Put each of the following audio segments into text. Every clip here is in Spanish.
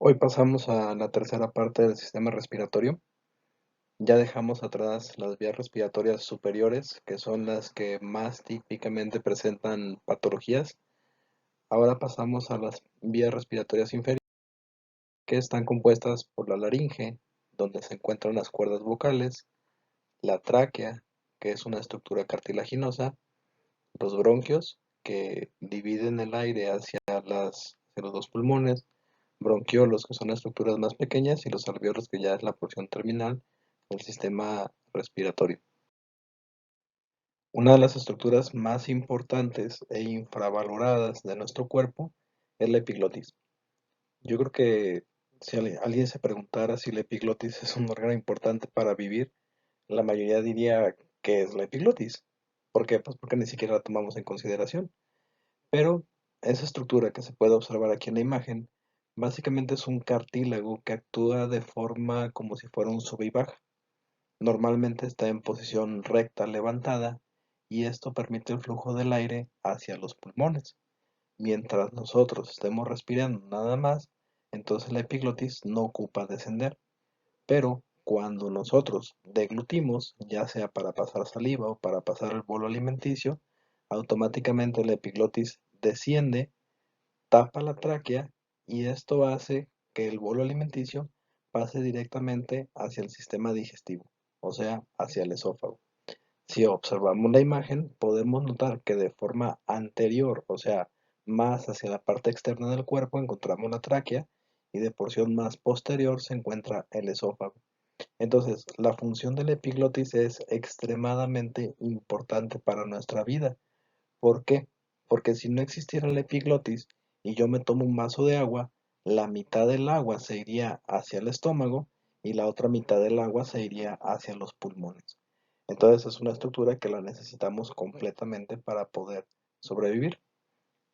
Hoy pasamos a la tercera parte del sistema respiratorio. Ya dejamos atrás las vías respiratorias superiores, que son las que más típicamente presentan patologías. Ahora pasamos a las vías respiratorias inferiores, que están compuestas por la laringe, donde se encuentran las cuerdas vocales, la tráquea, que es una estructura cartilaginosa, los bronquios, que dividen el aire hacia los dos pulmones, bronquiolos, que son estructuras más pequeñas, y los alveolos, que ya es la porción terminal del sistema respiratorio. Una de las estructuras más importantes e infravaloradas de nuestro cuerpo es la epiglotis. Yo creo que si alguien se preguntara si la epiglotis es un órgano importante para vivir, la mayoría diría que es la epiglotis. ¿Por qué? Pues porque ni siquiera la tomamos en consideración. Pero esa estructura que se puede observar aquí en la imagen, básicamente es un cartílago que actúa de forma como si fuera un sube y baja. Normalmente está en posición recta levantada y esto permite el flujo del aire hacia los pulmones. Mientras nosotros estemos respirando nada más, entonces la epiglotis no ocupa descender. Pero cuando nosotros deglutimos, ya sea para pasar saliva o para pasar el bolo alimenticio, automáticamente la epiglotis desciende, tapa la tráquea, y esto hace que el bolo alimenticio pase directamente hacia el sistema digestivo, o sea, hacia el esófago. Si observamos la imagen, podemos notar que de forma anterior, o sea, más hacia la parte externa del cuerpo, encontramos la tráquea, y de porción más posterior se encuentra el esófago. Entonces, la función de la epiglotis es extremadamente importante para nuestra vida. ¿Por qué? Porque si no existiera la epiglotis y yo me tomo un vaso de agua, la mitad del agua se iría hacia el estómago y la otra mitad del agua se iría hacia los pulmones. Entonces es una estructura que la necesitamos completamente para poder sobrevivir.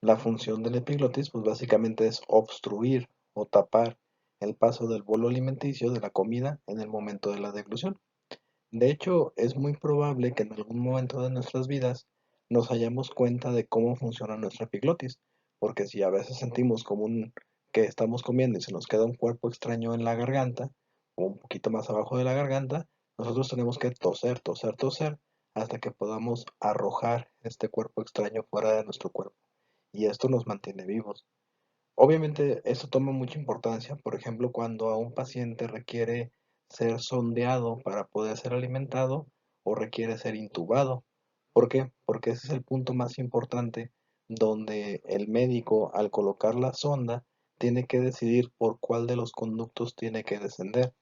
La función del epiglotis, pues básicamente es obstruir o tapar el paso del bolo alimenticio de la comida en el momento de la deglución. De hecho, es muy probable que en algún momento de nuestras vidas nos hayamos cuenta de cómo funciona nuestra epiglotis, porque si a veces sentimos que estamos comiendo y se nos queda un cuerpo extraño en la garganta, o un poquito más abajo de la garganta, nosotros tenemos que toser, toser, toser, hasta que podamos arrojar este cuerpo extraño fuera de nuestro cuerpo. Y esto nos mantiene vivos. Obviamente, esto toma mucha importancia, por ejemplo, cuando a un paciente requiere ser sondeado para poder ser alimentado o requiere ser intubado. ¿Por qué? Porque ese es el punto más importante donde el médico, al colocar la sonda, tiene que decidir por cuál de los conductos tiene que descender.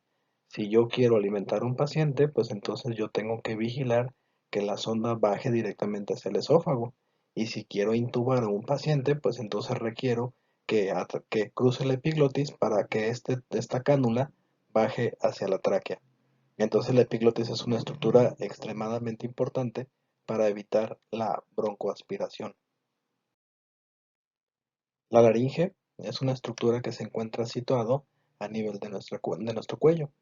Si yo quiero alimentar a un paciente, pues entonces yo tengo que vigilar que la sonda baje directamente hacia el esófago. Y si quiero intubar a un paciente, pues entonces requiero que cruce la epiglotis para que esta cánula baje hacia la tráquea. Entonces la epiglotis es una estructura extremadamente importante para evitar la broncoaspiración. La laringe es una estructura que se encuentra situado a nivel de nuestro cuello,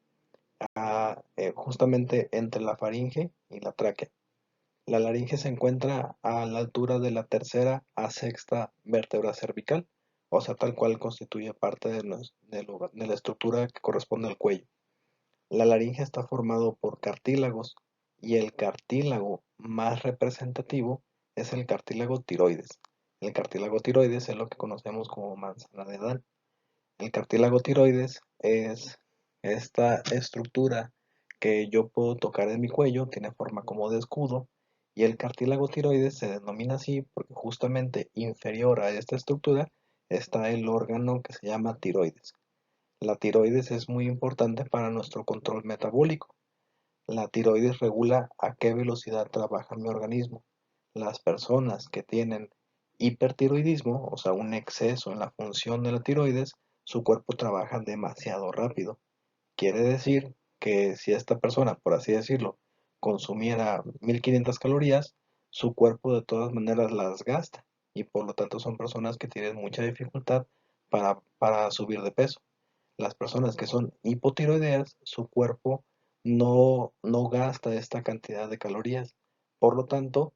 justamente entre la faringe y la tráquea. La laringe se encuentra a la altura de la tercera a sexta vértebra cervical, o sea, tal cual constituye parte de la estructura que corresponde al cuello. La laringe está formado por cartílagos, y el cartílago más representativo es el cartílago tiroides. El cartílago tiroides es lo que conocemos como manzana de Adán. El cartílago tiroides es esta estructura que yo puedo tocar en mi cuello, tiene forma como de escudo, y el cartílago tiroides se denomina así porque justamente inferior a esta estructura está el órgano que se llama tiroides. La tiroides es muy importante para nuestro control metabólico. La tiroides regula a qué velocidad trabaja mi organismo. Las personas que tienen hipertiroidismo, o sea, un exceso en la función de la tiroides, su cuerpo trabaja demasiado rápido. Quiere decir que si esta persona, por así decirlo, consumiera 1500 calorías, su cuerpo de todas maneras las gasta, y por lo tanto son personas que tienen mucha dificultad para subir de peso. Las personas que son hipotiroideas, su cuerpo no gasta esta cantidad de calorías. Por lo tanto,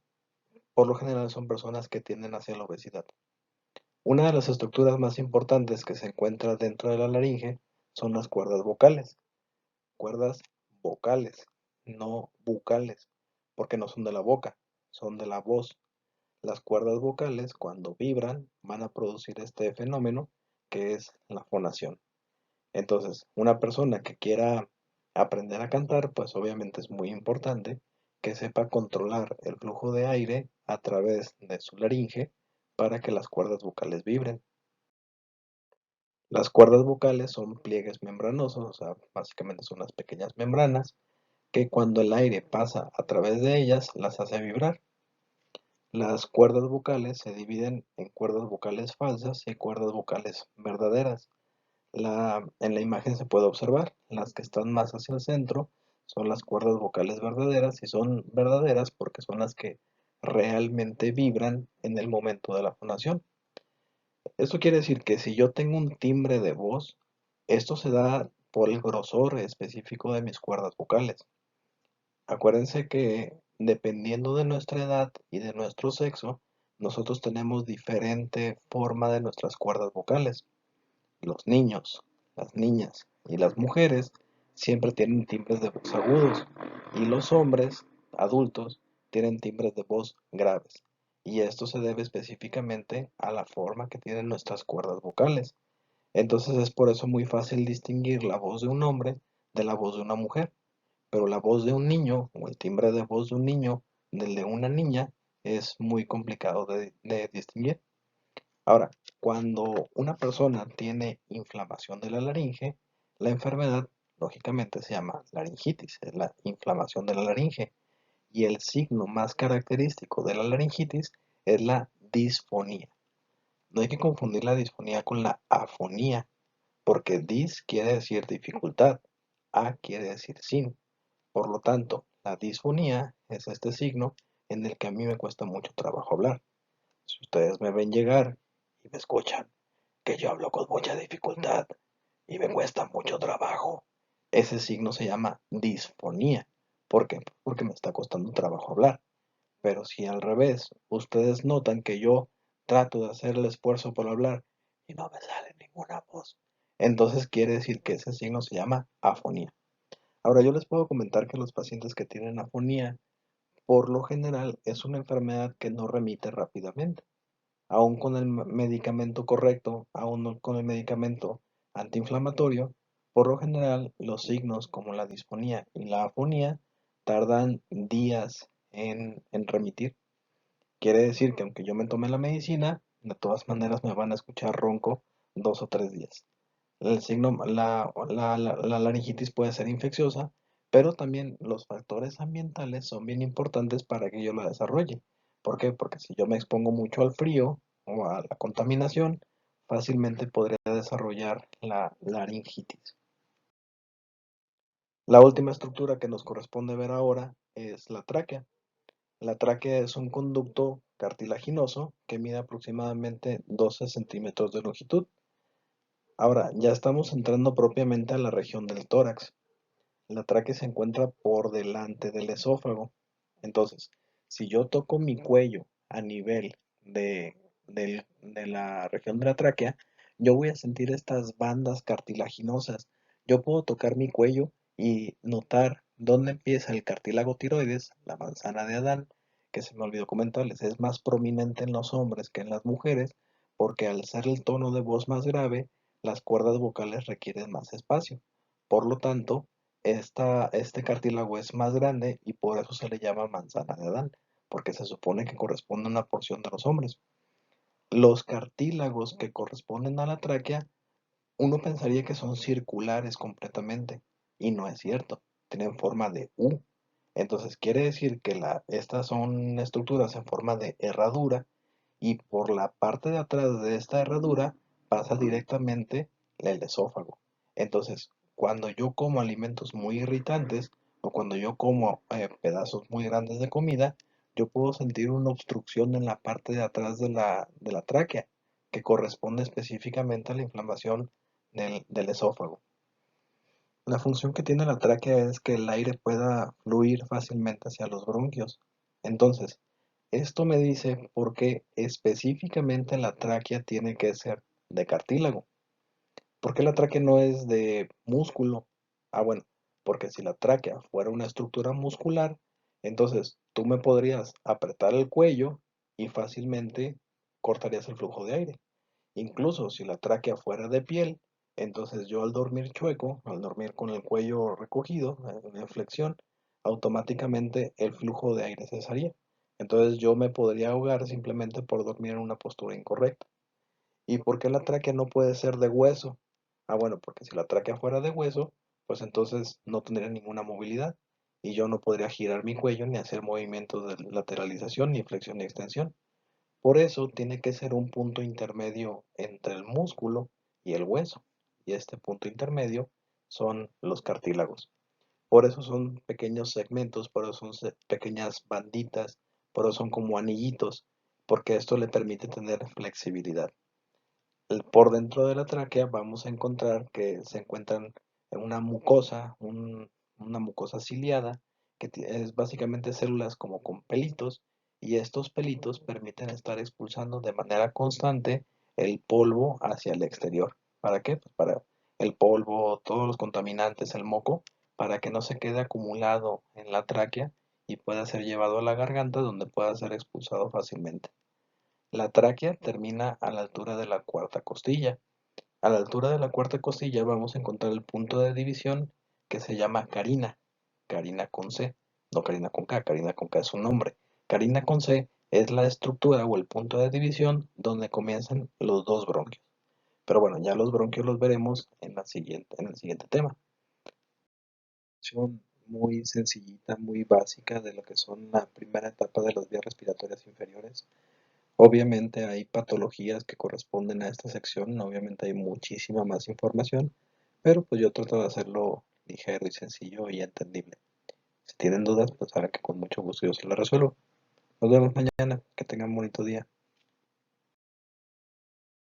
por lo general son personas que tienden hacia la obesidad. Una de las estructuras más importantes que se encuentra dentro de la laringe son las cuerdas vocales. Cuerdas vocales, no bucales, porque no son de la boca, son de la voz. Las cuerdas vocales, cuando vibran, van a producir este fenómeno que es la fonación. Entonces, una persona que quiera aprender a cantar, pues obviamente es muy importante que sepa controlar el flujo de aire a través de su laringe para que las cuerdas vocales vibren. Las cuerdas vocales son pliegues membranosos, o sea, básicamente son unas pequeñas membranas que cuando el aire pasa a través de ellas las hace vibrar. Las cuerdas vocales se dividen en cuerdas vocales falsas y cuerdas vocales verdaderas. En la imagen se puede observar, las que están más hacia el centro son las cuerdas vocales verdaderas y son verdaderas porque son las que realmente vibran en el momento de la fonación. Esto quiere decir que si yo tengo un timbre de voz, esto se da por el grosor específico de mis cuerdas vocales. Acuérdense que dependiendo de nuestra edad y de nuestro sexo, nosotros tenemos diferente forma de nuestras cuerdas vocales. Los niños, las niñas y las mujeres siempre tienen timbres de voz agudos y los hombres adultos tienen timbres de voz graves. Y esto se debe específicamente a la forma que tienen nuestras cuerdas vocales. Entonces es por eso muy fácil distinguir la voz de un hombre de la voz de una mujer, pero la voz de un niño o el timbre de voz de un niño del de una niña es muy complicado de distinguir. Ahora, cuando una persona tiene inflamación de la laringe, la enfermedad lógicamente se llama laringitis, es la inflamación de la laringe. Y el signo más característico de la laringitis es la disfonía. No hay que confundir la disfonía con la afonía, porque dis quiere decir dificultad, a quiere decir sin. Por lo tanto, la disfonía es este signo en el que a mí me cuesta mucho trabajo hablar. Si ustedes me ven llegar y me escuchan, que yo hablo con mucha dificultad y me cuesta mucho trabajo, ese signo se llama disfonía. ¿Por qué? Porque me está costando trabajo hablar. Pero si al revés, ustedes notan que yo trato de hacer el esfuerzo por hablar y no me sale ninguna voz, entonces quiere decir que ese signo se llama afonía. Ahora yo les puedo comentar que los pacientes que tienen afonía, por lo general, es una enfermedad que no remite rápidamente. Aún con el medicamento correcto, aún con el medicamento antiinflamatorio, por lo general los signos como la disfonía y la afonía tardan días en remitir. Quiere decir que aunque yo me tome la medicina, de todas maneras me van a escuchar ronco 2 o 3 días. El signo, la laringitis puede ser infecciosa, pero también los factores ambientales son bien importantes para que yo la desarrolle. ¿Por qué? Porque si yo me expongo mucho al frío o a la contaminación, fácilmente podría desarrollar la laringitis. La última estructura que nos corresponde ver ahora es la tráquea. La tráquea es un conducto cartilaginoso que mide aproximadamente 12 centímetros de longitud. Ahora, ya estamos entrando propiamente a la región del tórax. La tráquea se encuentra por delante del esófago. Entonces, si yo toco mi cuello a nivel de la región de la tráquea, yo voy a sentir estas bandas cartilaginosas. Yo puedo tocar mi cuello y notar dónde empieza el cartílago tiroides, la manzana de Adán, que se me olvidó comentarles, es más prominente en los hombres que en las mujeres, porque al ser el tono de voz más grave, las cuerdas vocales requieren más espacio. Por lo tanto, este cartílago es más grande y por eso se le llama manzana de Adán, porque se supone que corresponde a una porción de los hombres. Los cartílagos que corresponden a la tráquea, uno pensaría que son circulares completamente, y no es cierto, tienen forma de U. Entonces quiere decir que estas son estructuras en forma de herradura, y por la parte de atrás de esta herradura pasa directamente el esófago. Entonces, cuando yo como alimentos muy irritantes o cuando yo como pedazos muy grandes de comida, yo puedo sentir una obstrucción en la parte de atrás de la tráquea, que corresponde específicamente a la inflamación del esófago. La función que tiene la tráquea es que el aire pueda fluir fácilmente hacia los bronquios. Entonces, Esto me dice por qué específicamente la tráquea tiene que ser de cartílago. ¿Por qué la tráquea no es de músculo? Ah, bueno, porque si la tráquea fuera una estructura muscular, entonces tú me podrías apretar el cuello y fácilmente cortarías el flujo de aire. Incluso si la tráquea fuera de piel, entonces yo al dormir chueco, al dormir con el cuello recogido, en flexión, automáticamente el flujo de aire cesaría. Entonces yo me podría ahogar simplemente por dormir en una postura incorrecta. ¿Y por qué la tráquea no puede ser de hueso? Ah, bueno, porque si la tráquea fuera de hueso, pues entonces no tendría ninguna movilidad y yo no podría girar mi cuello ni hacer movimientos de lateralización, ni flexión ni extensión. Por eso tiene que ser un punto intermedio entre el músculo y el hueso. Y este punto intermedio son los cartílagos. Por eso son pequeños segmentos, por eso son pequeñas banditas, por eso son como anillitos, porque esto le permite tener flexibilidad. Por dentro de la tráquea vamos a encontrar que se encuentran en una mucosa, una mucosa ciliada, que es básicamente células como con pelitos, y estos pelitos permiten estar expulsando de manera constante el polvo hacia el exterior. ¿Para qué? Pues para el polvo, todos los contaminantes, el moco, para que no se quede acumulado en la tráquea y pueda ser llevado a la garganta donde pueda ser expulsado fácilmente. La tráquea termina a la altura de la cuarta costilla. A la altura de la cuarta costilla vamos a encontrar el punto de división que se llama carina, carina con C, no carina con K, carina con K es un nombre. Carina con C es la estructura o el punto de división donde comienzan los dos bronquios. Pero bueno, ya los bronquios los veremos en el siguiente tema. Muy sencillita, muy básica de lo que son la primera etapa de las vías respiratorias inferiores. Obviamente hay patologías que corresponden a esta sección, obviamente hay muchísima más información, pero pues yo trato de hacerlo ligero y sencillo y entendible. Si tienen dudas, pues ahora que con mucho gusto yo se las resuelvo. Nos vemos mañana, que tengan un bonito día.